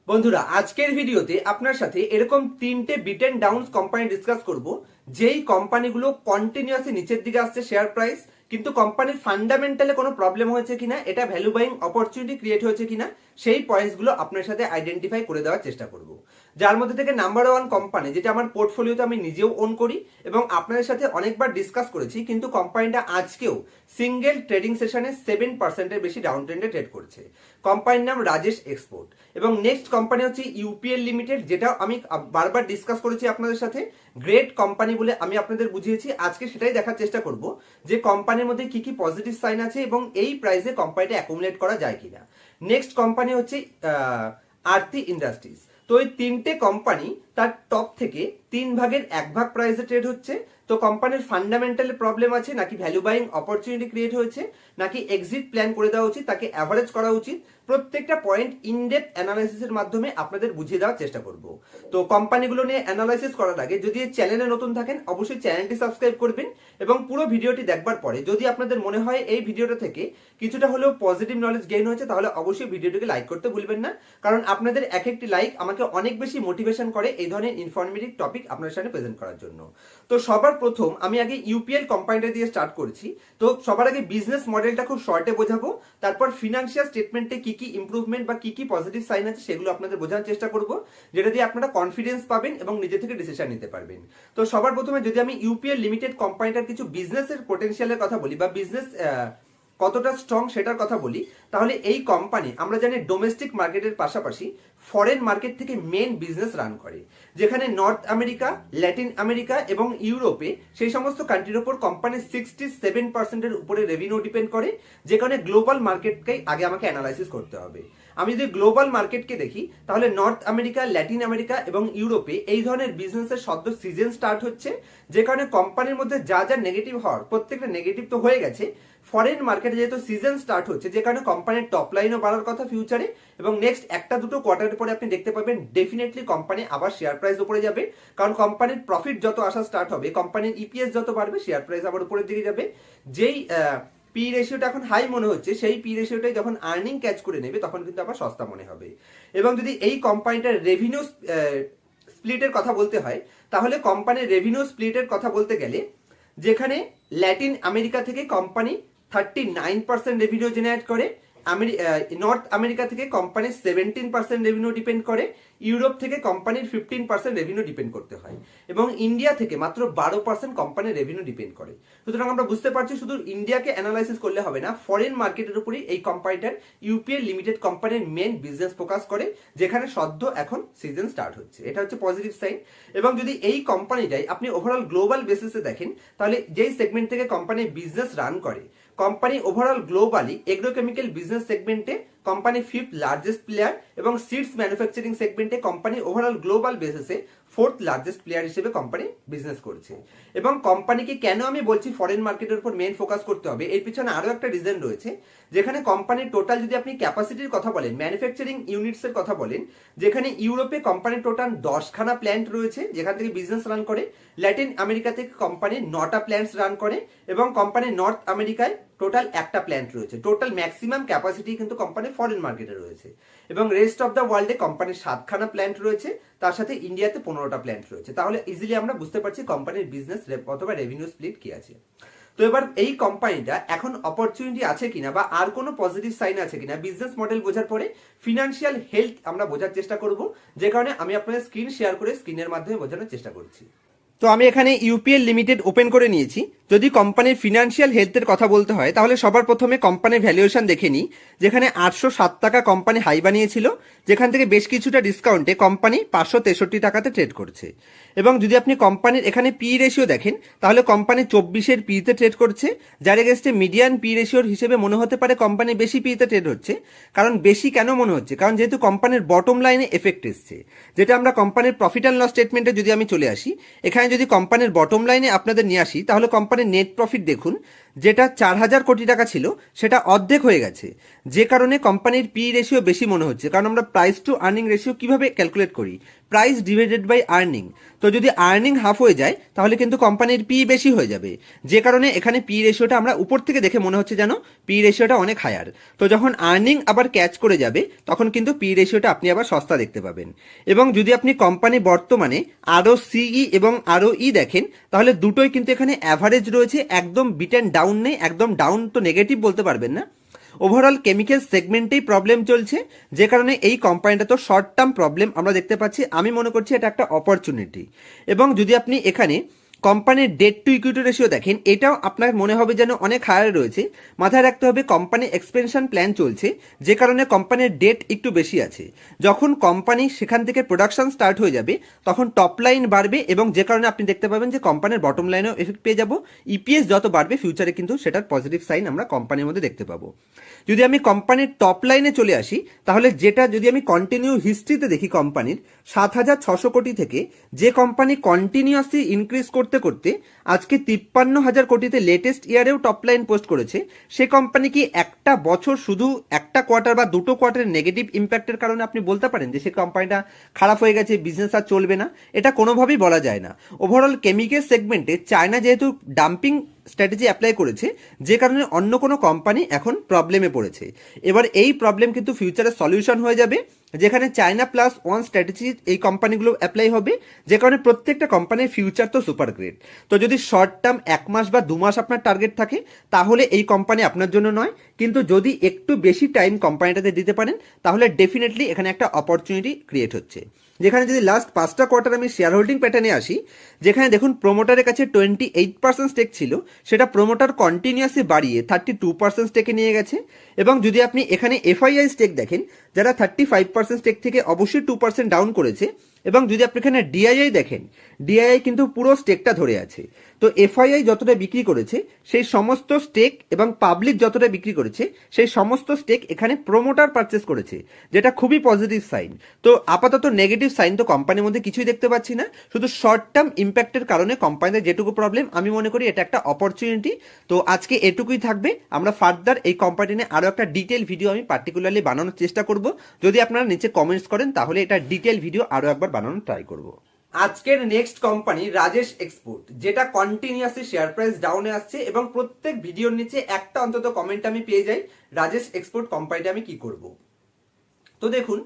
বন্ধুরা আজকের ভিডিওতে আপনার সাথে এরকম তিনটে বিটেন ডাউন কোম্পানি ডিসকাস করব যেই কোম্পানিগুলো কন্টিনিউয়াসলি নিচের দিকে আসছে শেয়ার প্রাইস, কিন্তু কোম্পানির ফান্ডামেন্টালে কোনো প্রবলেম হয়েছে কিনা, এটা ভ্যালু বাইং অপরচুনিটি ক্রিয়েট হয়েছে কিনা, সেই পয়েন্টসগুলো আপনার সাথে আইডেন্টিফাই করে দেওয়ার চেষ্টা করব। যার মধ্যে থেকে নাম্বার ওয়ান কোম্পানি, যেটা আমার পোর্টফোলিওতে আমি নিজেও ওন করি এবং আপনাদের সাথে অনেকবার ডিসকাস করেছি, কিন্তু কোম্পানিটা আজকেও সিঙ্গেল ট্রেডিং সেশনে 7%-এর বেশি ডাউন ট্রেন্ডে ট্রেড করছে। কোম্পানির নাম রাজেশ এক্সপোর্ট। এবং নেক্সট কোম্পানি হচ্ছে ইউপিএল লিমিটেড, যেটা আমি বারবার ডিসকাস করেছি আপনাদের সাথে। গ্রেট কোম্পানি বলে আমি আপনাদের বুঝিয়েছি। আজকে সেটাই দেখার চেষ্টা করব যে কোম্পানির মধ্যে কি কি পজিটিভ সাইন আছে এবং এই প্রাইসে কোম্পানিটা অ্যাকুমুলেট করা যায় কিনা। নেক্সট কোম্পানি হচ্ছে আরতি ইন্ডাস্ট্রিজ। তো এই তিনটে কোম্পানি তার টপ থেকে 3/1 প্রাইসে ট্রেড হচ্ছে। তো কোম্পানির ফান্ডামেন্টাল প্রবলেম আছে, নাকি ভ্যালু বাইং অপরচুনিটি ক্রিয়েট হয়েছে, নাকি এক্সিট প্ল্যান করে দেওয়া উচিত, তাকে অ্যাভারেজ করা উচিত, প্রত্যেকটা পয়েন্ট ইনডেপথ অ্যানালাইসিসের মাধ্যমে আপনাদের বুঝিয়ে দেওয়ার চেষ্টা করব। তো কোম্পানিগুলো নিয়ে অ্যানালাইসিস করার আগে যদি এই চ্যানেলে নতুন থাকেন অবশ্যই চ্যানেলটি সাবস্ক্রাইব করবেন এবং পুরো ভিডিওটি দেখবার পরে যদি আপনাদের মনে হয় এই ভিডিওটা থেকে কিছুটা হলেও পজিটিভ নলেজ গেইন হয়েছে, তাহলে অবশ্যই ভিডিওটিকে লাইক করতে ভুলবেন না, কারণ আপনাদের এক একটি লাইক আমাকে অনেক বেশি মোটিভেশন করে এই ধরনের ইনফরমেটিভ টপিক আপনার সামনে প্রেজেন্ট করার জন্য। তো সবার প্রথম আমি আগে ইউপিএল কোম্পানিটা দিয়ে স্টার্ট করছি। তো সবার আগে বিজনেস মডেলটা খুব শর্টে বোঝাবো, তারপর ফিনান্সিয়াল স্টেটমেন্টে কি কি ইমপ্রুভমেন্ট বা কি কি পজিটিভ সাইন আছে সেগুলো আপনাদের বোঝানোর চেষ্টা করব, যেটা দিয়ে আপনারা কনফিডেন্স পাবেন এবং নিজে থেকে ডিসিশন নিতে পারবেন। তো সবার প্রথমে যদি আমি ইউপিএল লিমিটেড কোম্পানিটার কিছু বিজনেসের পোটেনশিয়ালের কথা বলি বা বিজনেস কতটা স্ট্রং সেটার কথা বলি, তাহলে এই কোম্পানি আমরা জানি ডোমেস্টিক মার্কেটের পাশাপাশি ফরেন মার্কেট থেকে মেন বিজনেস রান করে, যেখানে নর্থ আমেরিকা, ল্যাটিন আমেরিকা এবং ইউরোপে সেই সমস্ত কান্ট্রির উপর কোম্পানির 67%-এর উপরে রেভিনিউ ডিপেন্ড করে, যে কারণে গ্লোবাল মার্কেটকে আগে আমাকে অ্যানালাইসিস করতে হবে। আমি যদি গ্লোবাল মার্কেটকে দেখি তাহলে নর্থ আমেরিকা, ল্যাটিন আমেরিকা এবং ইউরোপে এই ধরনের বিজনেসের সদ্য সিজন স্টার্ট হচ্ছে, যে কারণে কোম্পানির মধ্যে যা যা নেগেটিভ হওয়ার প্রত্যেকটা নেগেটিভ তো হয়ে গেছে। ফরেন মার্কেটে যেহেতু সিজন স্টার্ট হচ্ছে, যে কারণে কোম্পানির টপ লাইনও বাড়ার কথা ফিউচারে, এবং নেক্সট একটা দুটো কোয়ার্টারের পরে আপনি দেখতে পাবেন ডেফিনেটলি কোম্পানি আবার শেয়ার প্রাইস উপরে যাবে, কারণ কোম্পানির প্রফিট যত আসা স্টার্ট হবে, কোম্পানির ইপিএস যত বাড়বে, শেয়ার প্রাইস আবার উপরের দিকে যাবে। যেই পি রেশিওটা এখন হাই মনে হচ্ছে, সেই পি রেশিওটাই যখন আর্নিং ক্যাচ করে নেবে তখন কিন্তু আবার সস্তা মনে হবে। এবং যদি এই কোম্পানিটার রেভিনিউ স্প্লিটের কথা বলতে হয়, তাহলে কোম্পানির রেভিনিউ স্প্লিটের কথা বলতে গেলে, যেখানে ল্যাটিন আমেরিকা থেকে কোম্পানি 39% রেভিনিউ জেনারেট করে, নর্থ আমেরিকা থেকে কোম্পানির 17% রেভিনিউ ডিপেন্ড করে, ইউরোপ থেকে কোম্পানির 15% রেভিনিউ ডিপেন্ড করতে হয়, এবং ইন্ডিয়া থেকে মাত্র 12% কোম্পানির রেভিনিউ ডিপেন্ড করে। সুতরাং আমরা বুঝতে পারছি শুধু ইন্ডিয়াকে অ্যানালাইসিস করলে হবে না, ফরেন মার্কেটের উপরই এই কোম্পানিটার ইউপিএল লিমিটেড কোম্পানির মেন বিজনেস ফোকাস করে, যেখানে সদ্য এখন সিজন স্টার্ট হচ্ছে। এটা হচ্ছে পজিটিভ সাইন। এবং যদি এই কোম্পানিটাই আপনি ওভারঅল গ্লোবাল বেসিসে দেখেন, তাহলে যেই সেগমেন্ট থেকে কোম্পানি বিজনেস রান করে, কোম্পানি ওভারঅল গ্লোবালি এগ্রোকেমিক্যাল বিজনেস সেগমেন্টে কোম্পানি 5th লার্জেস্ট প্লেয়ার, এবং সিডস ম্যানুফ্যাকচারিং সেগমেন্টে কোম্পানি ওভারঅল গ্লোবাল বেসিসে 4th লার্জেস্ট প্লেয়ার হিসেবে কোম্পানি বিজনেস করছে। এবং কোম্পানিকে কেন আমি বলছি ফরেন মার্কেটের উপর মেন ফোকাস করতে হবে, এর পিছনে আরো একটা রিজন রয়েছে, যেখানে কোম্পানির টোটাল যদি আপনি ক্যাপাসিটির কথা বলেন, ম্যানুফ্যাকচারিং ইউনিটস এর কথা বলেন, যেখানে ইউরোপে কোম্পানির টোটাল 10খানা প্ল্যান্ট রয়েছে যেখান থেকে বিজনেস রান করে, ল্যাটিন আমেরিকা থেকে কোম্পানির 9টা প্ল্যান্টস রান করে, এবং কোম্পানির নর্থ আমেরিকায় টোটাল একটা প্ল্যান্ট রয়েছে। টোটাল ম্যাক্সিমাম ক্যাপাসিটি কিন্তু কোম্পানির ফরেন মার্কেটে রয়েছে। এবং রেস্ট অফ দ্য ওয়ার্ল্ডে কোম্পানির 7খানা প্ল্যান্ট রয়েছে, তার সাথে ইন্ডিয়াতে 15টা প্ল্যান্ট রয়েছে। তাহলে ইজিলি আমরা বুঝতে পারছি কোম্পানির বিজনেস অথবা রেভিনিউ স্প্লিট কি আছে। তো এবার এই কোম্পানিটা এখন অপরচুনিটি আছে কিনা বা আর কোনো পজিটিভ সাইন আছে কিনা, বিজনেস মডেল বোঝার পরে ফিনান্সিয়াল হেলথ আমরা বোঝার চেষ্টা করব, যে কারণে আমি আপনাদের স্ক্রিন শেয়ার করে স্ক্রিনের মাধ্যমে বোঝানোর চেষ্টা করছি। তো আমি এখানে ইউপিএল লিমিটেড ওপেন করে নিয়েছি। যদি কোম্পানির ফিনান্সিয়াল হেলথের কথা বলতে হয়, তাহলে সবার প্রথমে কোম্পানির ভ্যালুয়েশন দেখে নিই, যেখানে 807 টাকা কোম্পানি হাই বানিয়েছিল, যেখান থেকে বেশ কিছুটা ডিসকাউন্টে কোম্পানি 563 টাকাতে ট্রেড করছে। এবং যদি আপনি কোম্পানির এখানে পি রেশিও দেখেন, তাহলে কোম্পানি 24-এর পিতে ট্রেড করছে, যার এগেস্টে মিডিয়ান পি রেশিওর হিসেবে মনে হতে পারে কোম্পানি বেশি পিতে ট্রেড হচ্ছে। কারণ বেশি কেন মনে হচ্ছে, কারণ যেহেতু কোম্পানির বটম লাইনে এফেক্ট এসছে, যেটা আমরা কোম্পানির প্রফিট অ্যান্ড লস স্টেটমেন্টে যদি আমি চলে আসি, এখানে এখানে যদি কোম্পানির বটম লাইনে আপনাদের নিয়ে আসি, তাহলে কোম্পানির নেট প্রফিট দেখুন, যেটা 4,000 কোটি টাকা ছিল সেটা অর্ধেক হয়ে গেছে, যে কারণে কোম্পানির পি রেশিও বেশি মনে হচ্ছে। কারণ আমরা প্রাইস টু আর্নিং রেশিও কিভাবে ক্যালকুলেট করি, প্রাইস ডিভাইডেড বাই আর্নিং। তো যদি আর্নিং হাফ হয়ে যায় তাহলে কিন্তু কোম্পানির পি বেশি হয়ে যাবে, যে কারণে এখানে পি রেশিওটা আমরা উপর থেকে দেখে মনে হচ্ছে যেন পি রেশিওটা অনেক হায়ার। তো যখন আর্নিং আবার ক্যাচ করে যাবে তখন কিন্তু পি রেশিওটা আপনি আবার সস্তা দেখতে পাবেন। এবং যদি আপনি কোম্পানি বর্তমানে আরও সিই এবং আরও ই দেখেন, তাহলে দুটোই কিন্তু এখানে অ্যাভারেজ রয়েছে, একদম বিটেন ডাউন নেই, একদম ডাউন তো নেগেটিভ বলতে পারবেন না। ওভারঅল কেমিক্যাল সেগমেন্টেই প্রবলেম চলছে, যে কারণে এই কোম্পানিটা তো শর্ট টার্ম প্রবলেম আমরা দেখতে পাচ্ছি। আমি মনে করছি এটা একটা অপরচুনিটি। এবং যদি আপনি এখানে কোম্পানির ডেট টু ইকুইটি রেশিও দেখেন, এটাও আপনার মনে হবে যেন অনেক হায়ার রয়েছে। মাথায় রাখতে হবে কোম্পানি এক্সপেনশন প্ল্যান চলছে, যে কারণে কোম্পানির ডেট একটু বেশি আছে। যখন কোম্পানি সেখান থেকে প্রোডাকশন স্টার্ট হয়ে যাবে তখন টপ লাইন বাড়বে, এবং যে কারণে আপনি দেখতে পাবেন যে কোম্পানির বটম লাইনেও এফেক্ট পেয়ে যাব। ইপিএস যত বাড়বে ফিউচারে কিন্তু সেটার পজিটিভ সাইন আমরা কোম্পানির মধ্যে দেখতে পাবো। যদি আমি কোম্পানির টপ লাইনে চলে আসি, তাহলে যেটা যদি আমি কন্টিনিউ হিস্ট্রিতে দেখি কোম্পানির 7,600 কোটি থেকে যে কোম্পানি কন্টিনিউয়াসলি ইনক্রিজ করতে করতে আজকে 53,000 কোটিতে লেটেস্ট ইয়ারেও টপ লাইন পোস্ট করেছে, সে কোম্পানি কি একটা বছর শুধু একটা কোয়ার্টার বা দুটো কোয়ার্টারের নেগেটিভ ইম্প্যাক্টের কারণে আপনি বলতে পারেন যে সে কোম্পানিটা খারাপ হয়ে গেছে, বিজনেস আর চলবে না? এটা কোনোভাবেই বলা যায় না। ওভারঅল কেমিক্যাল সেগমেন্টে চায়না যেহেতু ডাম্পিং স্ট্র্যাটেজি অ্যাপ্লাই করেছে, যে কারণে অন্য কোনো কোম্পানি এখন প্রবলেমে পড়েছে। এবার এই প্রবলেম কিন্তু ফিউচারে সলিউশন হয়ে যাবে, যেখানে চায়না প্লাস ওয়ান স্ট্র্যাটেজি এই কোম্পানিগুলো অ্যাপ্লাই হবে, যে কারণে প্রত্যেকটা কোম্পানির ফিউচার তো সুপার গ্রেট। তো যদি শর্ট টার্ম 1 মাস বা 2 মাস আপনার টার্গেট থাকে তাহলে এই কোম্পানি আপনার জন্য নয়, কিন্তু যদি একটু বেশি টাইম কোম্পানিটাতে দিতে পারেন তাহলে ডেফিনেটলি এখানে একটা অপরচুনিটি ক্রিয়েট হচ্ছে। যেখানে যদি লাস্ট 5টা কোয়ার্টার আমি শেয়ার হোল্ডিং প্যাটার্নে আসি, যেখানে দেখুন প্রোমোটারের কাছে 28% স্টেক ছিল, সেটা প্রোমোটার কন্টিনিউয়াসলি বাড়িয়ে 32% স্টেকে নিয়ে গেছে। এবং যদি আপনি এখানে এফআইআই স্টেক দেখেন, যারা 35% স্টেক থেকে অবশ্যই 2% ডাউন করেছে। এবং যদি আপনি এখানে ডিআইআই দেখেন, ডিআইআই কিন্তু পুরো স্টেকটা ধরে আছে। তো এফআইআই যতটা বিক্রি করেছে সেই সমস্ত স্টেক এবং পাবলিক যতটা বিক্রি করেছে সেই সমস্ত স্টেক এখানে প্রোমোটার পারচেস করেছে, যেটা খুবই পজিটিভ সাইন। তো আপাতত নেগেটিভ সাইন তো কোম্পানির মধ্যে কিছুই দেখতে পাচ্ছি না, শুধু শর্ট টার্ম ইম্প্যাক্টের কারণে কোম্পানিতে যেটুকু প্রবলেম আমি মনে করি এটা একটা অপরচুনিটি। তো আজকে এটুকুই থাকবে, আমরা ফার্দার এই কোম্পানি নিয়ে আরও একটা ডিটেল ভিডিও আমি পার্টিকুলারলি বানানোর চেষ্টা করব। যদি আপনারা নিচে কমেন্টস করেন তাহলে এটা ডিটেল ভিডিও আরও একবার বানানোর ট্রাই করব। আজকের নেক্সট কোম্পানি রাজেশ এক্সপোর্ট, যেটা কন্টিনিউয়াসলি শেয়ার প্রাইস ডাউনে আসছে এবং প্রত্যেক ভিডিওর নিচে একটা অন্তত কমেন্ট আমি পেয়ে যাই, রাজেশ এক্সপোর্ট কোম্পানিটা আমি কি করব। তো দেখুন,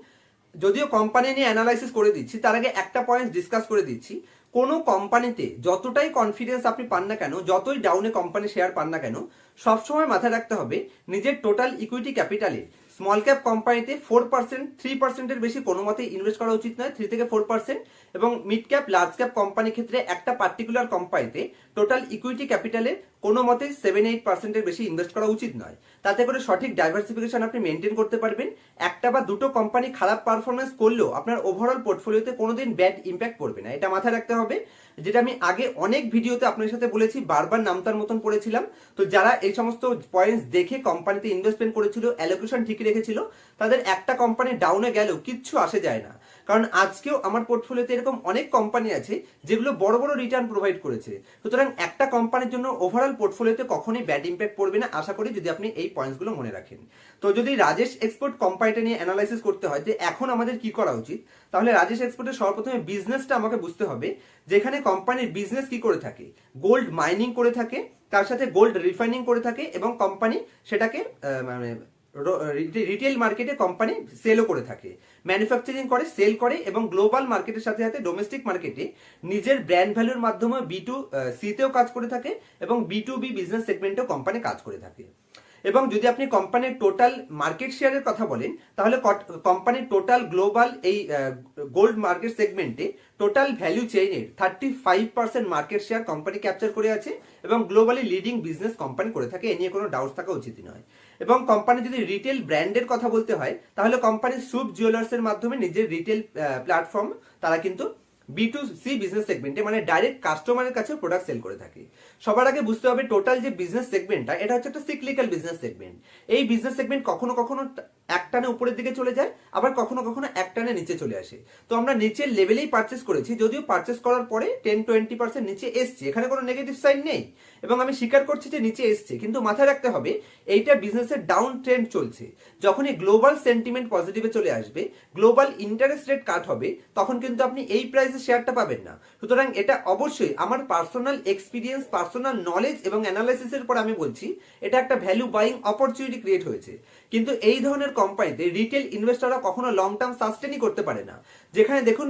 যদিও কোম্পানি নিয়ে অ্যানালাইসিস করে দিচ্ছি, তার আগে একটা পয়েন্ট ডিসকাস করে দিচ্ছি। কোনো কোম্পানিতে যতটাই কনফিডেন্স আপনি পান না কেন, যতই ডাউনে কোম্পানি শেয়ার পান না কেন, সবসময় মাথায় রাখতে হবে নিজের টোটাল ইকুইটি ক্যাপিটালে স্মল ক্যাপ কোম্পানিতে 4%, 3%-এর বেশি কোনো মতে ইনভেস্ট করা উচিত নয়, 3 থেকে 4%। এবং মিড ক্যাপ লার্জ ক্যাপ কোম্পানির ক্ষেত্রে একটা পার্টিকুলার কোম্পানিতে টোটাল ইকুইটি ক্যাপিটালে কোনো মতে 7-8%-এর বেশি ইনভেস্ট করা উচিত নয়। তাতে করে সঠিক ডাইভার্সিফিকেশন আপনি মেনটেন করতে পারবেন। একটা বা দুটো কোম্পানি খারাপ পারফরমেন্স করলেও আপনার ওভারঅল পোর্টফোলিওতে কোনোদিন ব্যাড ইম্প্যাক্ট পড়বে না, এটা মাথায় রাখতে হবে। যেটা আমি আগে অনেক ভিডিওতে আপনার সাথে বলেছি, বারবার নামতার মতন পড়েছিলাম। তো যারা এই সমস্ত পয়েন্টস দেখে কোম্পানিতে ইনভেস্টমেন্ট করেছিল, অ্যালোকেশন ঠিক রেখেছিল, তাদের একটা কোম্পানি ডাউনে গেলেও কিচ্ছু আসে যায় না। কারণ আজকেও আমার পোর্টফোলিওতে এরকম অনেক কোম্পানি আছে যেগুলো বড় বড় রিটার্ন প্রোভাইড করেছে। সুতরাং একটা কোম্পানির জন্য ওভারঅল পোর্টফোলিওতে কখনোই ব্যাড ইম্প্যাক্ট পড়বে না, আশা করি যদি আপনি এই পয়েন্টসগুলো মনে রাখেন। তো যদি রাজেশ এক্সপোর্ট কোম্পানিটা নিয়ে অ্যানালাইসিস করতে হয় যে এখন আমাদের কি করা উচিত, তাহলে রাজেশ এক্সপোর্টের সর্বপ্রথমে বিজনেসটা আমাকে বুঝতে হবে, যেখানে কোম্পানির বিজনেস কি করে থাকে, গোল্ড মাইনিং করে থাকে, তার সাথে গোল্ড রিফাইনিং করে থাকে, এবং কোম্পানি সেটাকে মানে রিটেল মার্কেটে কোম্পানি সেলও করে থাকে, ম্যানুফ্যাকচারিং করে, সেল করে, এবং গ্লোবাল মার্কেটের সাথে সাথে ডোমেস্টিক মার্কেটে নিজের ব্র্যান্ড ভ্যালুর মাধ্যমে B2C-তেও কাজ করে থাকে এবং B2B বিজনেস সেগমেন্টেও কোম্পানি কাজ করে থাকে। এবং যদি আপনি কোম্পানির টোটাল মার্কেট শেয়ারের কথা বলেন, তাহলে কোম্পানির টোটাল গ্লোবাল এই গোল্ড মার্কেট সেগমেন্টে টোটাল ভ্যালু চেইনের 35% মার্কেট শেয়ার কোম্পানি ক্যাপচার করে আছে এবং গ্লোবালি লিডিং বিজনেস কোম্পানি করে থাকে, এ নিয়ে কোনো ডাউট থাকা উচিত নয়। এবং কোম্পানি যদি রিটেল ব্র্যান্ডের কথা বলতে হয়, তাহলে কোম্পানি সুপ জুয়েলার্সের মাধ্যমে নিজের রিটেল প্ল্যাটফর্ম তারা কিন্তু B2C বিজনেস সেগমেন্টে মানে ডাইরেক্ট কাস্টমারের কাছে প্রোডাক্ট সেল করে থাকে। সবার আগে বুঝতে হবে টোটাল যে বিজনেস সেগমেন্টটা, এটা হচ্ছে একটা সিক্লিক্যাল বিজনেস সেগমেন্ট। এই বিজনেস সেগমেন্ট কখনো কখনো একটানে উপরের দিকে চলে যায়, আবার কখনো কখনো একটানে নিচে চলে আসে। তো আমরা নিচের লেভেলেই পারচেস করেছি, যদিও পারচেস করার পরে 10-20% নিচে এসছে, এখানে কোনো নেগেটিভ সাইন নেই এবং আমি স্বীকার করছি যে নিচে এসছে। কিন্তু মাথায় রাখতে হবে এইটা বিজনেসের ডাউন ট্রেন্ড চলছে। যখনই গ্লোবাল সেন্টিমেন্ট পজিটিভে চলে আসবে, গ্লোবাল ইন্টারেস্ট রেট কাট হবে, তখন কিন্তু আপনি এই প্রাইসে শেয়ারটা পাবেন না। সুতরাং এটা অবশ্যই আমার পার্সোনাল এক্সপিরিয়েন্স, পার্সোনাল নলেজ এবং অ্যানালাইসিসের পর আমি বলছি এটা একটা ভ্যালু বাইং অপরচুনিটি ক্রিয়েট হয়েছে। কিন্তু এই ধরনের কোম্পানিতে রিটেল ইনভেস্টররা কখনো লং টার্ম সাস্টেনই করতে পারে না। যেখানে দেখুন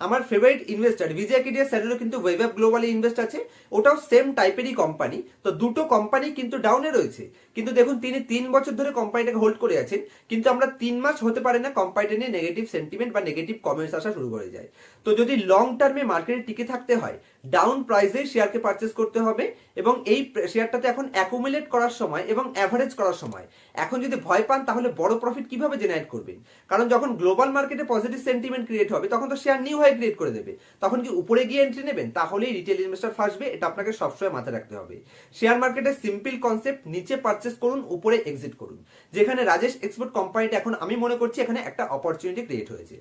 আমার ফেভারিট ইনভেস্টর বিজয় কেডিয়া স্যারেরও কিন্তু ওয়েব গ্লোবালে ইনভেস্ট আছে, ওটাও সেম টাইপেরই কোম্পানি। তো দুটো কোম্পানি কিন্তু ডাউনে রয়েছে, কিন্তু দেখুন তিনি 3 বছর ধরে কোম্পানিটাকে হোল্ড করে আছেন, কিন্তু আমরা 3 মাস হতে পারে না কোম্পানিটা নিয়ে নেগেটিভ সেন্টিমেন্ট বা নেগেটিভ কমেন্টস আসা শুরু করে যায়। তো যদি লং টার্মে মার্কেটে টিকে থাকতে হয়, ডাউন প্রাইসে শেয়ারকে পারচেস করতে হবে এবং এই শেয়ারটাতে এখন অ্যাকুমুলেট করার সময় এবং অ্যাভারেজ করার সময়। এখন যদি ভয় পান তাহলে বড় প্রফিট কিভাবে জেনারেট করবেন? কারণ যখন গ্লোবাল মার্কেটে পজিটিভ সেন্টিমেন্ট ক্রিয়েট হবে তখন তো শেয়ার নিউ হাই ক্রিয়েট করে দেবে, তখন কি উপরে গিয়ে এন্ট্রি নেবেন? তাহলেই রিটেল ইনভেস্টর ফাঁসবে, এটা আপনাকে সবসময় মাথায় রাখতে হবে। শেয়ার মার্কেটের সিম্পল কনসেপ্ট, নিচে পারচেস করুন, উপরে এক্সিট করুন। যেখানে রাজেশ এক্সপোর্ট কোম্পানিটা এখন আমি মনে করছি এখানে একটা অপরচুনিটি ক্রিয়েট হয়েছে।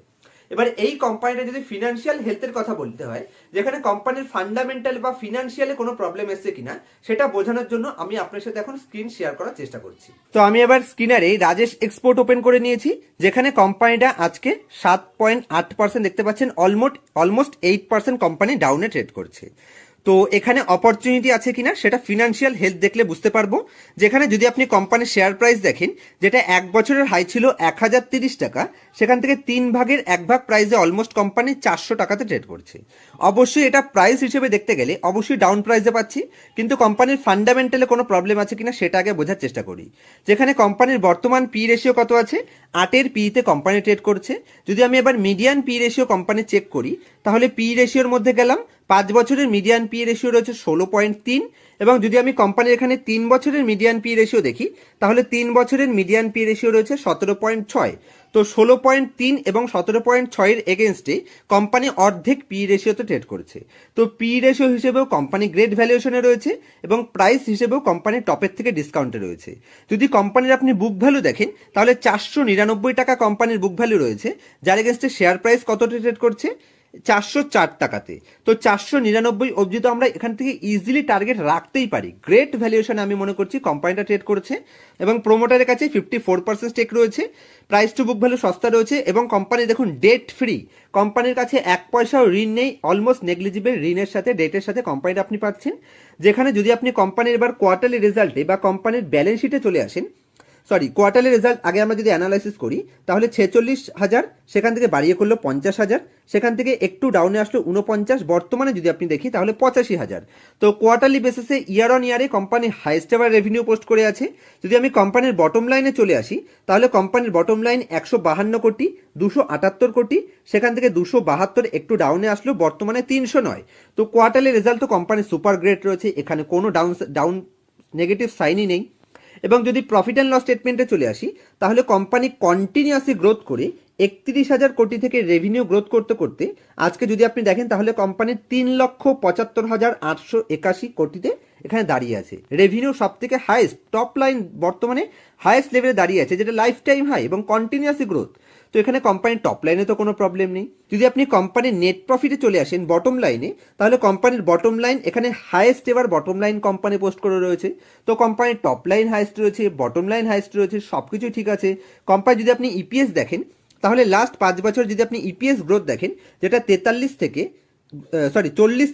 এবার এই কোম্পানিটা যদি ফিনান্সিয়াল হেলথের কথা বলতে হয়, যেখানে কোম্পানির ফান্ডামেন্টাল বা ফিনান্সিয়ালে কোনো প্রবলেম এসছে কিনা সেটা বোঝানোর জন্য আমি আপনার সাথে এখন স্ক্রিন শেয়ার করার চেষ্টা করছি। তো আমি এবার স্ক্রিনারে রাজেশ এক্সপোর্ট ওপেন করে নিয়েছি, যেখানে কোম্পানিটা আজকে 7.8% দেখতে পাচ্ছেন, অলমোস্ট 8% কোম্পানি ডাউনে ট্রেড করছে। তো এখানে অপরচুনিটি আছে কিনা সেটা ফিনান্সিয়াল হেলথ দেখলে বুঝতে পারবো। যেখানে যদি আপনি কোম্পানির শেয়ার প্রাইস দেখেন, যেটা 1 বছরের হাই ছিল 1030 টাকা, সেখান থেকে 3/1 প্রাইসে অলমোস্ট কোম্পানি 400 টাকাতে ট্রেড করছে। অবশ্যই এটা প্রাইস হিসেবে দেখতে গেলে অবশ্যই ডাউন প্রাইসে পাচ্ছি, কিন্তু কোম্পানির ফান্ডামেন্টালে কোনো প্রবলেম আছে কিনা সেটা আগে বোঝার চেষ্টা করি। যেখানে কোম্পানির বর্তমান পি রেশিও কত আছে, 8-এর পিতে কোম্পানি ট্রেড করছে। যদি আমি এবার median P ratio company check করি, তাহলে পি রেশিওর মধ্যে গেলাম, 5 বছরের মিডিয়ান পি রেশিও রয়েছে 16.3, এবং যদি আমি কোম্পানির এখানে 3 বছরের মিডিয়ান পি রেশিও দেখি, তাহলে 3 বছরের মিডিয়ান পি রেশিও রয়েছে 17.6। তো 16.3 এবং 17.6 এগেনস্টে কোম্পানি অর্ধেক পি রেশিওতে ট্রেড করছে। তো পি রেশিও হিসেবেও কোম্পানি গ্রেট ভ্যালুয়েশনে রয়েছে এবং প্রাইস হিসেবেও কোম্পানি টপের থেকে ডিসকাউন্টে রয়েছে। যদি কোম্পানির আপনি বুক ভ্যালু দেখেন, তাহলে 499 টাকা কোম্পানির বুক ভ্যালু রয়েছে, যার এগেনস্টে শেয়ার প্রাইস কতটা ট্রেড করছে, 404 টাকাতে। তো 499 অবধি তো আমরা এখান থেকে ইজিলি টার্গেট রাখতেই পারি। গ্রেট ভ্যালুয়েশন আমি মনে করছি কোম্পানিটা ট্রেড করছে, এবং প্রোমোটারের কাছে 54% স্টেক রয়েছে, প্রাইস টু বুক ভ্যালু সস্তা রয়েছে, এবং কোম্পানি দেখুন ডেট ফ্রি, কোম্পানির কাছে 1 পয়সাও ঋণ নেই, অলমোস্ট নেগলিজিবল ঋণের সাথে ডেটের সাথে কোম্পানিটা আপনি পাচ্ছেন। যেখানে যদি আপনি কোম্পানির এবার কোয়ার্টারলি রেজাল্টে বা কোম্পানির ব্যালেন্স শিটে চলে আসেন, কোয়ার্টারলি রেজাল্ট আগে আমরা যদি অ্যানালাইসিস করি, তাহলে 46,000, সেখান থেকে বাড়িয়ে করলো 50,000, সেখান থেকে একটু ডাউনে আসলো 49, বর্তমানে যদি আপনি দেখি তাহলে 85,000। তো কোয়ার্টারলি বেসিসে ইয়ার অন ইয়ারে company highest ever revenue post করে আছে। যদি আমি কোম্পানির বটম লাইনে চলে আসি, তাহলে কোম্পানির বটম লাইন 152 কোটি, 278 কোটি, সেখান থেকে 272 একটু ডাউনে আসলো, বর্তমানে 309। তো কোয়ার্টারলি রেজাল্ট তো কোম্পানির সুপার গ্রেট রয়েছে, এখানে কোনো ডাউন নেগেটিভ সাইনই নেই। এবং যদি প্রফিট অ্যান্ড লস স্টেটমেন্টে চলে আসি, তাহলে কোম্পানি কন্টিনিউয়াসলি গ্রোথ করে 31,000 কোটি থেকে রেভিনিউ গ্রোথ করতে করতে আজকে যদি আপনি দেখেন, তাহলে কোম্পানির 3,75,881 কোটিতে এখানে দাঁড়িয়ে আছে। রেভিনিউ সব থেকে হাইয়েস্ট, টপ লাইন বর্তমানে হাইয়েস্ট লেভেলে দাঁড়িয়ে আছে, যেটা লাইফ টাইম হাই এবং কন্টিনিউয়াসলি গ্রোথ। তো এখানে কোম্পানির টপ লাইনে তো কোনো প্রবলেম নেই। যদি আপনি কোম্পানির নেট প্রফিটে চলে আসেন বটম লাইনে, তাহলে কোম্পানির বটম লাইন এখানে হাইয়েস্ট এবার বটম লাইন কোম্পানি পোস্ট করে রয়েছে। তো কোম্পানির টপ লাইন হাইয়েস্ট রয়েছে, বটম লাইন হাইয়েস্ট রয়েছে, সব কিছুই ঠিক আছে। কোম্পানি যদি আপনি ইপিএস দেখেন, তাহলে লাস্ট 5 বছর যদি আপনি ইপিএস গ্রোথ দেখেন, যেটা 40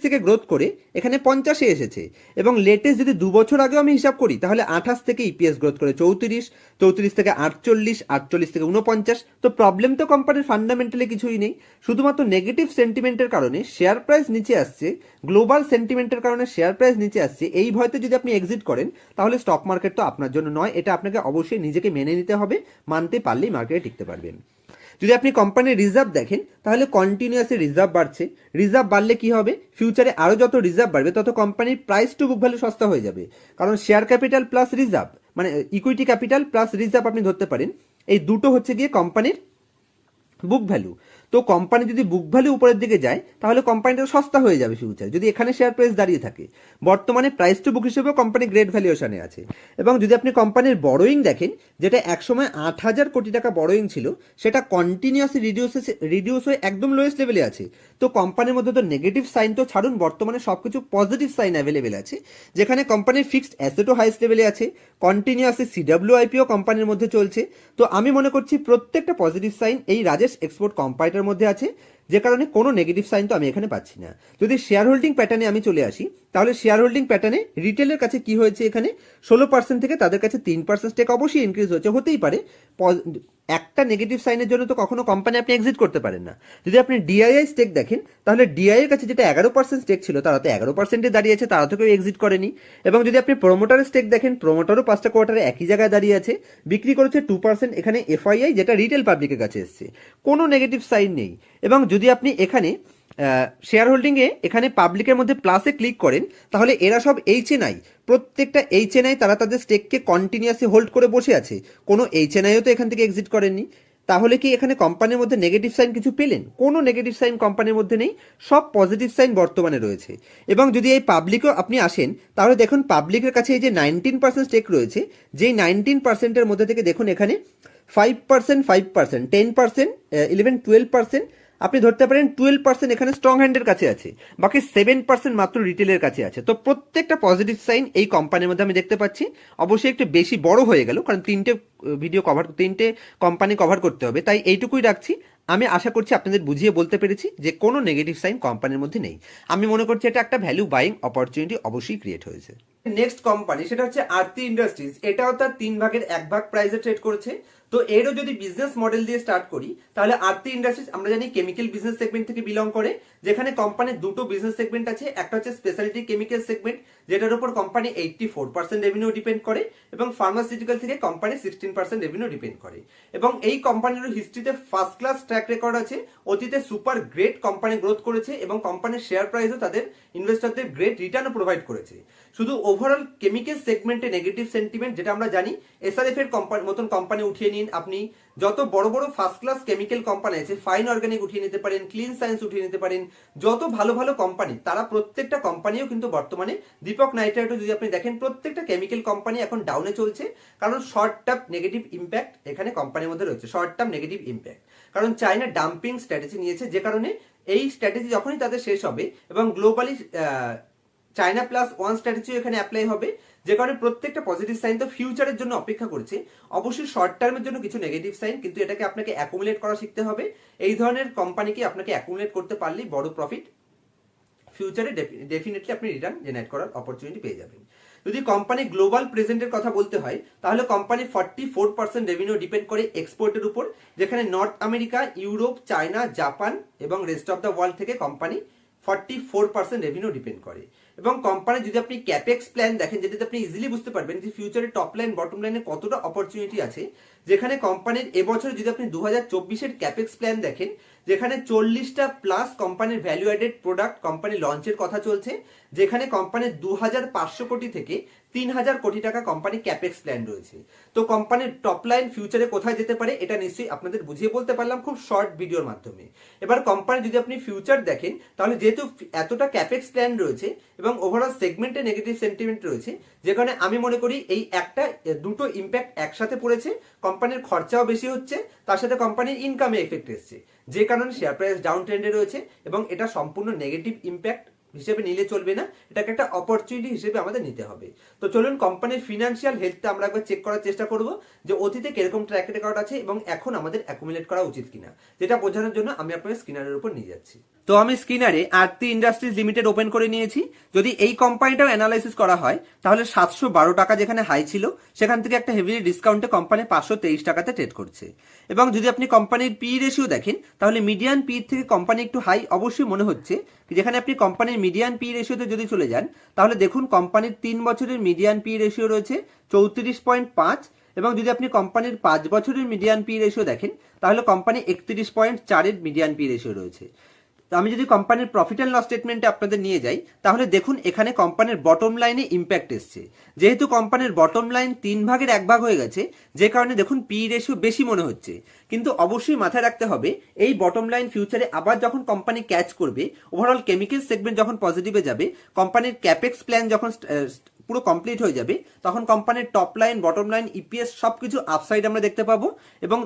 থেকে গ্রোথ করে এখানে 50-এ এসেছে, এবং লেটেস্ট যদি 2 বছর আগেও আমি হিসাব করি, তাহলে 28 থেকে ইপিএস গ্রোথ করে 34 থেকে 48 থেকে 49। তো প্রবলেম তো কোম্পানির ফান্ডামেন্টালি কিছুই নেই, শুধুমাত্র নেগেটিভ সেন্টিমেন্টের কারণে শেয়ার প্রাইস নিচে আসছে, গ্লোবাল সেন্টিমেন্টের কারণে শেয়ার প্রাইস নিচে আসছে। এই ভয়তে যদি আপনি এক্সিট করেন, তাহলে স্টক মার্কেট তো আপনার জন্য নয়, এটা আপনাকে অবশ্যই নিজেকে মেনে নিতে হবে, মানতে পারলেই মার্কেটে টিকতে পারবেন। যদি আপনি কোম্পানির রিজার্ভ দেখেন, তাহলে কন্টিনিউয়াসলি রিজার্ভ বাড়ছে। রিজার্ভ বাড়লে কি হবে, ফিউচারে আরও যত রিজার্ভ বাড়বে তত কোম্পানির প্রাইস টু বুক ভ্যালু সস্তা হয়ে যাবে। কারণ শেয়ার ক্যাপিটাল প্লাস রিজার্ভ, মানে ইকুইটি ক্যাপিটাল প্লাস রিজার্ভ আপনি ধরতে পারেন, এই দুটো হচ্ছে গিয়ে কোম্পানির বুক ভ্যালু। তো কোম্পানি যদি বুক ভ্যালু উপরের দিকে যায় তাহলে কোম্পানিটা সস্তা হয়ে যাবে ফিউচার, যদি এখানে শেয়ার প্রাইস দাঁড়িয়ে থাকে। বর্তমানে প্রাইস টু বুক হিসেবেও কোম্পানি গ্রেট ভ্যালুয়েশনে আছে। এবং যদি আপনি কোম্পানির বড়োয়িং দেখেন, যেটা একসময় 8,000 কোটি টাকা বড়োয়িং ছিল, সেটা কন্টিনিউয়াসলি রিডিউস হয়ে একদম লোয়েস্ট লেভেলে আছে। তো কোম্পানির মধ্যে তো নেগেটিভ সাইন তো ছাড়ুন, বর্তমানে সবকিছু পজিটিভ সাইন অ্যাভেলেবেল আছে, যেখানে কোম্পানির ফিক্সড অ্যাসেটও হাইস্ট লেভেলে আছে, কন্টিনিউয়াসলি CWIPও কোম্পানির মধ্যে চলছে। তো আমি মনে করছি প্রত্যেকটা পজিটিভ সাইন এই রাজেশ এক্সপোর্ট কোম্পানিটার মধ্যে আছে, যে কারণে কোনো নেগেটিভ সাইন তো আমি এখানে পাচ্ছি না। যদি শেয়ার হোল্ডিং প্যাটার্নে আমি চলে আসি, তাহলে শেয়ার হোল্ডিং প্যাটার্নে রিটেলের কাছে কি হয়েছে, এখানে 16% থেকে তাদের কাছে 3% স্টেক অবশ্যই ইনক্রিজ হয়েছে, হতেই পারে। একটা নেগেটিভ সাইনের জন্য তো কখনো কোম্পানি আপনি এক্সিট করতে পারেন না। যদি আপনি ডিআইআই স্টেক দেখেন, তাহলে ডিআই এর কাছে যেটা 11% স্টেক ছিল, তারা তো 11%-এ দাঁড়িয়েছে, তারা তো কেউ এক্সিট করেনি। এবং যদি আপনি প্রোমোটারের স্টেক দেখেন, প্রোমোটারও 5টা কোয়ার্টারে একই জায়গায় দাঁড়িয়ে আছে, বিক্রি করেছে 2%। এখানে এফআইআই যেটা রিটেল পাবলিকের কাছে এসছে, কোনো নেগেটিভ সাইন নেই। এবং যদি আপনি এখানে শেয়ার হোল্ডিংয়ে এখানে পাবলিকের মধ্যে প্লাসে ক্লিক করেন, তাহলে এরা সব HNI, প্রত্যেকটা HNI তারা তাদের স্টেককে কন্টিনিউয়াসলি হোল্ড করে বসে আছে, কোনো HNIও তো এখান থেকে এক্সিট করেননি। তাহলে কি এখানে কোম্পানির মধ্যে নেগেটিভ সাইন কিছু পেলেন? কোনো নেগেটিভ সাইন কোম্পানির মধ্যে নেই, সব পজিটিভ সাইন বর্তমানে রয়েছে। এবং যদি এই পাবলিকও আপনি আসেন, তাহলে দেখুন পাবলিকের কাছে এই যে 19% স্টেক রয়েছে, যেই 19%-এর মধ্যে থেকে দেখুন এখানে 5%, 5%, 10%, 11, 12%, আপনি ধরতে পারেন 12% এখানে স্ট্রং হ্যান্ডের কাছে আছে, বাকি 7% মাত্র রিটেলের কাছে আছে। তো প্রত্যেকটা পজিটিভ সাইন এই কোম্পানির মধ্যে আমি দেখতে পাচ্ছি। অবশ্যই একটু বেশি বড় হয়ে গেল, কারণ তিনটে কোম্পানি কভার করতে হবে, তাই এইটুকুই রাখছি। আমি আশা করছি আপনাদের বুঝিয়ে বলতে পেরেছি যে কোনো নেগেটিভ সাইন কোম্পানির মধ্যে নেই। আমি মনে করছি এটা একটা ভ্যালু বাইং অপরচুনিটি অবশ্যই ক্রিয়েট হয়েছে। নেক্সট কোম্পানি সেটা হচ্ছে আরতি ইন্ডাস্ট্রিজ। এটাও তার 3 ভাগের 1 ভাগ প্রাইসে ট্রেড করেছে। তো এরও যদি বিজনেস মডেল দিয়ে স্টার্ট করি, তাহলে আরতি ইন্ডাস্ট্রিজ আমরা জানি কেমিক্যাল বিজনেস সেগমেন্ট থেকে বিলং করে, যেখানে কোম্পানির দুটো বিজনেস সেগমেন্ট আছে। একটা হচ্ছে স্পেশালিটি কেমিক্যাল সেগমেন্ট, যেটার উপর কোম্পানি 84% রেভিনিউ ডিপেন্ড করে, এবং ফার্মাসিউটিক্যাল থেকে কোম্পানি 16% রেভিনিউ ডিপেন্ড করে। এবং এই কোম্পানির হিস্ট্রিতে ফার্স্ট ক্লাস ট্র্যাক রেকর্ড আছে, অতীতে সুপার গ্রেট কোম্পানি গ্রোথ করেছে, এবং কোম্পানির শেয়ার প্রাইসও তাদের ইনভেস্টরদের গ্রেট রিটার্নও প্রোভাইড করেছে। শুধু ওভারঅল কেমিক্যাল সেগমেন্টে নেগেটিভ সেন্টিমেন্ট, যেটা আমরা জানি SRF এর মতন কোম্পানি উঠিয়ে নিন আপনি, যত বড় বড় ফার্স্ট ক্লাস কেমিক্যাল কোম্পানি আছে, ফাইন অর্গানিক উঠিয়ে নিতে পারেন, ক্লিন সায়েন্স উঠিয়ে নিতে পারেন, যত ভালো ভালো কোম্পানি, তারা প্রত্যেকটা কোম্পানিও কিন্তু বর্তমানে দীপক নাইট্রাইটও যদি আপনি দেখেন, প্রত্যেকটা কেমিক্যাল কোম্পানি এখন ডাউনে চলছে, কারণ শর্ট টার্ম নেগেটিভ ইম্প্যাক্ট এখানে কোম্পানির মধ্যে রয়েছে। শর্ট টার্ম নেগেটিভ ইম্প্যাক্ট, কারণ চায়না ডাম্পিং স্ট্র্যাটেজি নিয়েছে, যে কারণে এই স্ট্র্যাটেজি যখনই তাদের শেষ হবে এবং globally China plus one strategy এখানে অ্যাপ্লাই হবে, যে কারণে প্রত্যেকটা পজিটিভ সাইন তো ফিউচারের জন্য অপেক্ষা করছে। অবশ্যই শর্ট টার্মের জন্য কিছু নেগেটিভ সাইন, কিন্তু এটাকে আপনাকে অ্যাকুমুলেট করা শিখতে হবে। এই ধরনের কোম্পানিকে আপনাকে অ্যাকুমুলেট করতে পারলেই বড় প্রফিট ফিউচারে ডেফিনেটলি আপনি রিটার্ন জেনারেট করার অপরচুনিটি পেয়ে যাবেন। যদি কোম্পানি গ্লোবাল প্রেজেন্টের কথা বলতে হয়, তাহলে কোম্পানি 44% রেভিনিউ ডিপেন্ড করে এক্সপোর্টের উপর, যেখানে north America, Europe, China, Japan এবং রেস্ট অফ দ্য ওয়ার্ল্ড থেকে কোম্পানি 44% রেভিনিউ ডিপেন্ড করে। এবং কোম্পানি যদি আপনি ক্যাপেক্স প্ল্যান দেখেন, যেটাতে আপনি ইজিলি বুঝতে পারবেন যে ফিউচারে টপ লাইন বটম লাইনে কতটা অপরচুনিটি আছে, যেখানে কোম্পানির এবছর যদি আপনি 2024-এর ক্যাপেক্স প্ল্যান দেখেন, যেখানে 40টা প্লাস কোম্পানির ভ্যালু অ্যাডেড প্রোডাক্ট কোম্পানি লঞ্চের কথা চলছে, যেখানে কোম্পানির 2,500 কোটি থেকে 3,000 কোটি টাকা কোম্পানি ক্যাপেক্স প্ল্যান রয়েছে। তো কোম্পানির টপ লাইন ফিউচারে কোথায় যেতে পারে, এটা নিশ্চয়ই আপনাদের বুঝিয়ে বলতে পারলাম খুব শর্ট ভিডিওর মাধ্যমে। এবার কোম্পানি যদি আপনি ফিউচার দেখেন, তাহলে যেহেতু এতটা ক্যাপেক্স প্ল্যান রয়েছে এবং ওভারঅল সেগমেন্টে নেগেটিভ সেন্টিমেন্ট রয়েছে, যেখানে আমি মনে করি এই দুটো ইম্প্যাক্ট একসাথে পড়েছে। কোম্পানির খরচাও বেশি হচ্ছে, তার সাথে কোম্পানির ইনকামে এফেক্ট এসছে, যে কারণে শেয়ার প্রাইস ডাউন ট্রেন্ডে রয়েছে, এবং এটা সম্পূর্ণ নেগেটিভ ইম্প্যাক্ট হিসেবে নিলে চলবে না, এটাকে একটা অপরচুনিটি হিসেবে আমাদের নিতে হবে। তো চলুন কোম্পানির ফিনান্সিয়াল হেলথটা আমরা একবার চেক করার চেষ্টা করব, যে অতীতে কিরকম ট্র্যাক রেকর্ড আছে এবং এখন আমাদের অ্যাকুমুলেট করা উচিত কিনা, যেটা বোঝানোর জন্য আমি আপনার স্ক্রিনারের উপর নিয়ে যাচ্ছি। তো আমি স্ক্রিনারে আরতি ইন্ডাস্ট্রিজ লিমিটেড ওপেন করে নিয়েছি। যদি এই কোম্পানিটাও অ্যানালাইসিস করা হয়, তাহলে 712 টাকা যেখানে হাই ছিল, সেখান থেকে একটা হেভিলি ডিসকাউন্টে কোম্পানি 523 টাকাতে ট্রেড করছে। এবং যদি আপনি কোম্পানির পি রেশিও দেখেন, তাহলে মিডিয়ান পি থেকে কোম্পানি একটু হাই অবশ্যই মনে হচ্ছে। যেখানে আপনি কোম্পানির মিডিয়ান পি রেশিওতে যদি চলে যান, তাহলে দেখুন কোম্পানির 3 বছরের মিডিয়ান পি রেশিও রয়েছে 34.5, এবং যদি আপনি কোম্পানির 5 বছরের মিডিয়ান পি রেশিও দেখেন, তাহলে কোম্পানি 31.4 এর মিডিয়ান পি রেশিও রয়েছে। তো আমি যদি কোম্পানির প্রফিট অ্যান্ড লস স্টেটমেন্টে আপনাদের নিয়ে যাই, তাহলে দেখুন এখানে কোম্পানির বটম লাইনে ইম্প্যাক্ট এসছে। যেহেতু কোম্পানির বটম লাইন 3 ভাগের 1 ভাগ হয়ে গেছে, যে কারণে দেখুন পি রেশিও বেশি মনে হচ্ছে। কিন্তু অবশ্যই মাথায় রাখতে হবে, এই বটম লাইন ফিউচারে আবার যখন কোম্পানি ক্যাচ করবে, ওভারঅল কেমিক্যাল সেগমেন্ট যখন পজিটিভে যাবে, কোম্পানির ক্যাপেক্স প্ল্যান যখন পুরো কমপ্লিট হয়ে যাবে, তখন কোম্পানির top line, bottom line, EPS সবকিছু আপসাইড আমরা দেখতে পাবো। এবং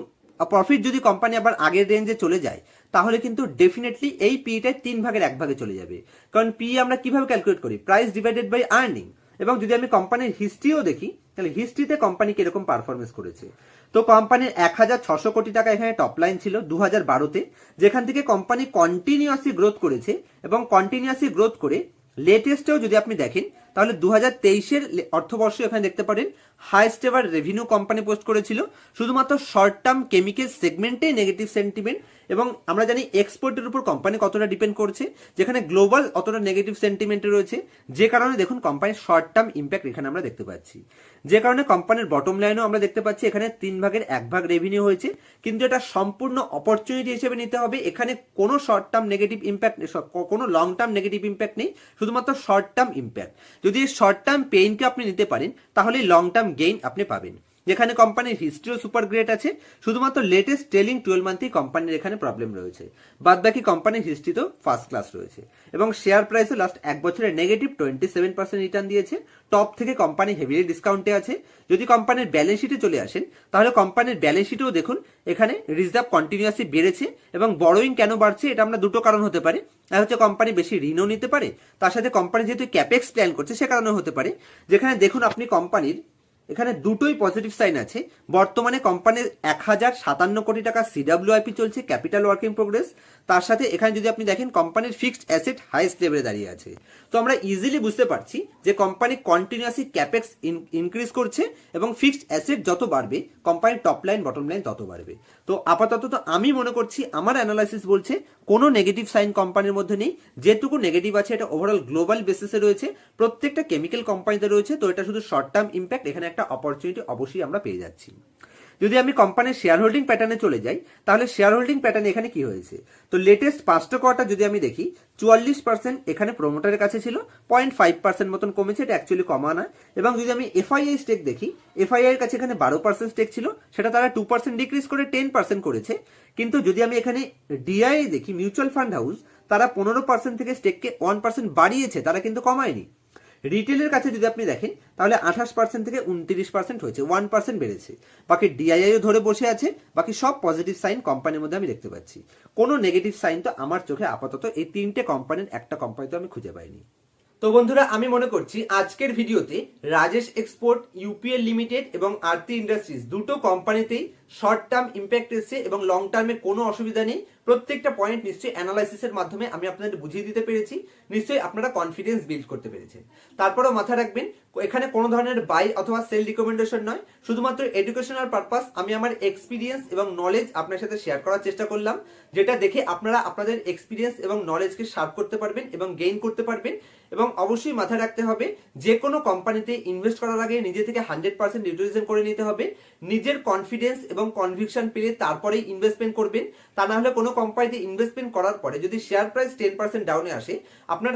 প্রফিট যদি কোম্পানি আবার আগের রেঞ্জে চলে যায়, তাহলে কিন্তু ডেফিনেটলি এই পিটাই 3 ভাগের 1 ভাগে চলে যাবে। কারণ পি আমরা কিভাবে ক্যালকুলেট করি? Price divided by earning. এবং যদি আমি কোম্পানির হিস্ট্রিও দেখি, তাহলে হিস্ট্রিতে কোম্পানি কিরকম পারফরমেন্স করেছে। তো কোম্পানির 1600 কোটি টাকা এখানে টপ লাইন ছিল 2012-তে, যেখান থেকে কোম্পানি কন্টিনিউয়াসলি গ্রোথ করেছে। এবং কন্টিনিউয়াসলি গ্রোথ করে লেটেস্টেও যদি আপনি দেখেন, তাহলে 2023-এর অর্থবর্ষ এখানে দেখতে পারেন highest ever revenue company post করেছিল। শুধুমাত্র শর্ট টার্ম কেমিক্যাল সেগমেন্টে নেগেটিভ সেন্টিমেন্ট, এবং আমরা জানি এক্সপোর্টের উপর কোম্পানি কতটা ডিপেন্ড করছে, যেখানে গ্লোবাল অতটা নেগেটিভ সেন্টিমেন্টে রয়েছে, যে কারণে দেখুন কোম্পানির শর্ট টার্ম ইম্প্যাক্ট এখানে আমরা দেখতে পাচ্ছি। যে কারণে কোম্পানির বটম লাইনও আমরা দেখতে পাচ্ছি এখানে 3 ভাগের 1 ভাগ রেভিনিউ হয়েছে। কিন্তু এটা সম্পূর্ণ অপরচুনিটি হিসেবে নিতে হবে। এখানে কোনো শর্ট টার্ম নেগেটিভ ইম্প্যাক্ট, কোনো লং টার্ম নেগেটিভ ইম্প্যাক্ট নেই, শুধুমাত্র শর্ট টার্ম ইম্প্যাক্ট। যদি শর্ট টার্ম পেইনকে আপনি নিতে পারেন, তাহলে লং টার্ম গেইন আপনি পাবেন। যেখানে কোম্পানির হিস্ট্রিও সুপার গ্রেট আছে, শুধুমাত্র লেটেস্ট ট্রেলিং 12 মান্থেই কোম্পানির এখানে প্রবলেম রয়েছে। বাদ বাকি কোম্পানির হিস্ট্রি তো ফার্স্ট ক্লাস রয়েছে। এবং শেয়ার প্রাইসও লাস্ট 1 বছরে নেগেটিভ 27% রিটার্ন দিয়েছে। টপ থেকে কোম্পানি হেভিলি ডিসকাউন্টে আছে। যদি কোম্পানির ব্যালেন্স শিটে চলে আসেন, তাহলে কোম্পানির ব্যালেন্স শিটেও দেখুন এখানে রিজার্ভ কন্টিনিউয়াসলি বেড়েছে। এবং বড়োইং কেন বাড়ছে, এটা আমরা দুটো কারণ হতে পারে। এক হচ্ছে কোম্পানি বেশি ঋণও নিতে পারে, তার সাথে কোম্পানি যেহেতু ক্যাপেক্স প্ল্যান করছে, সে কারণেও হতে পারে। যেখানে দেখুন আপনি কোম্পানির এখানে দুটোই পজিটিভ সাইন আছে। বর্তমানে কোম্পানির 1057 কোটি টাকা সিডব্লিউআইপি চলছে, ক্যাপিটাল ওয়ার্ক ইন প্রোগ্রেস। তার সাথে এখানে যদি আপনি দেখেন কোম্পানির ফিক্সড অ্যাসেট হাইস্ট লেভেলে দাঁড়িয়ে আছে। তো আমরা ইজিলি বুঝতে পারছি যে কোম্পানি কন্টিনিউয়াসলি ক্যাপেক্স ইনক্রিজ করছে, এবং ফিক্সড অ্যাসেট যত বাড়বে কোম্পানির টপ লাইন, বটম লাইন তত বাড়বে। তো আপাতত তো আমি মনে করছি, আমার অ্যানালাইসিস বলছে কোনো নেগেটিভ সাইন কোম্পানির মধ্যে নেই। যেটুকু নেগেটিভ আছে এটা ওভারঅল গ্লোবাল বেসিসে রয়েছে, প্রত্যেকটা কেমিক্যাল কোম্পানিতে রয়েছে। তো এটা শুধু শর্ট টার্ম ইম্প্যাক্ট, এখানে একটা অপরচুনিটি অবশ্যই আমরা পেয়ে যাচ্ছি। যদি আমি কোম্পানির শেয়ার হোল্ডিং প্যাটার্নে চলে যাই, তাহলে শেয়ার হোল্ডিং প্যাটার্ন এখানে কি হয়েছে? তো লেটেস্ট 5টা কোয়ার্টার যদি আমি দেখি, 44% এখানে প্রমোটারের কাছে ছিল, 0.5% মতন কমেছে, এটা অ্যাকচুয়ালি কমা না। এবং যদি আমি এফআইআই স্টেক দেখি, এফআইআই এর কাছে এখানে 12% স্টেক ছিল, সেটা তারা 2% ডিক্রিজ করে 10% করেছে। কিন্তু যদি আমি এখানে ডিআই দেখি, মিউচুয়াল ফান্ড হাউস, তারা 15% থেকে স্টেককে 1% বাড়িয়েছে, তারা কিন্তু কমায়নি। রিটেলের কাছে যদি আপনি দেখেন, তাহলে 28% থেকে 29% হয়েছে, 1% বেড়েছে। বাকি ডিআইআইও ধরে বসে আছে। বাকি সব পজিটিভ সাইন কোম্পানির মধ্যে আমি দেখতে পাচ্ছি। কোনো নেগেটিভ সাইন তো আমার চোখে আপাতত এই 3টে কোম্পানির একটা কোম্পানি তো আমি খুঁজে পাইনি। তো বন্ধুরা, আমি মনে করছি আজকের ভিডিওতে রাজেশ এক্সপোর্ট, ইউপিএল লিমিটেড এবং আরতি ইন্ডাস্ট্রিজ দুটো কোম্পানিতেই শর্ট টার্ম ইম্প্যাক্ট এসেছে, এবং লং টার্মে কোনো অসুবিধা নেই। প্রত্যেকটা পয়েন্ট নিশ্চয়ই অ্যানালাইসিসের মাধ্যমে আমি আপনাদের বুঝিয়ে দিতে পেরেছি। নিশ্চয়ই আপনারা কনফিডেন্স বিল্ড করতে পেরেছেন। তারপরেও মাথায় রাখবেন, এখানে কোনো ধরনের বাই অথবা সেল রিকমেন্ডেশন নয়, শুধুমাত্র এডুকেশনাল পারপাস। আমি আমার এক্সপিরিয়েন্স এবং নলেজ আপনার সাথে শেয়ার করার চেষ্টা করলাম, যেটা দেখে আপনারা আপনাদের এক্সপিরিয়েন্স এবং নলেজকে শার্প করতে পারবেন এবং গেইন করতে পারবেন। এবং অবশ্যই মাথায় রাখতে হবে, যে কোনো কোম্পানিতে ইনভেস্ট করার আগে নিজে থেকে 100% ডিউটিলাইজেশন করে নিতে হবে। নিজের কনফিডেন্স এবং কনভিকশন পেলে তারপরেই ইনভেস্টমেন্ট করবেন। তা না হলে কোনো কোম্পানিতে ইনভেস্টমেন্ট করার পরে যদি শেয়ার প্রাইস 10% ডাউনে আসে, আপনার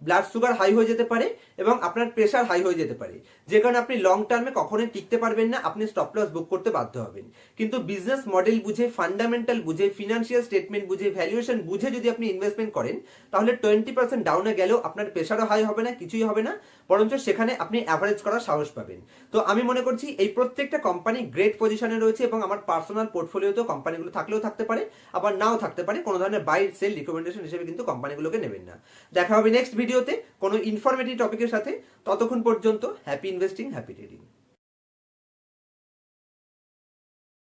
ব্লাড সুগার হাই হয়ে যেতে পারে এবং আপনার প্রেশার হাই হয়ে যেতে পারে, যে কারণে আপনি লং টার্মে কখনোই টিকতে পারবেন না, আপনি স্টপ লস বুক করতে বাধ্য হবেন। কিন্তু বিজনেস মডেল বুঝে, ফান্ডামেন্টাল বুঝে, ফিনান্সিয়াল স্টেটমেন্ট বুঝে, ভ্যালুয়েশন বুঝে যদি আপনি ইনভেস্টমেন্ট করেন, তাহলে 20% ডাউনে গেলেও আপনার প্রেশারও হাই হবে না, কিছুই হবে না, বরঞ্চ সেখানে আপনি অ্যাভারেজ করার সাহস পাবেন। তো আমি মনে করছি এই প্রত্যেকটা কোম্পানি গ্রেট পজিশনে রয়েছে, এবং আমার পার্সোনাল পোর্টফোলিওতেও কোম্পানিগুলো থাকলেও থাকতে পারে, আবার নাও থাকতে পারে। কোনো ধরনের বাই সেল রিকমেন্ডেশন হিসেবে কিন্তু কোম্পানিগুলোকে নেবেন না। দেখা হবে নেক্সট ভিডিওতে কোনো ইনফরমেটিভ টপিকের সাথে। ততক্ষণ পর্যন্ত হ্যাপি ইনভেস্টিং, হ্যাপি ট্রেডিং।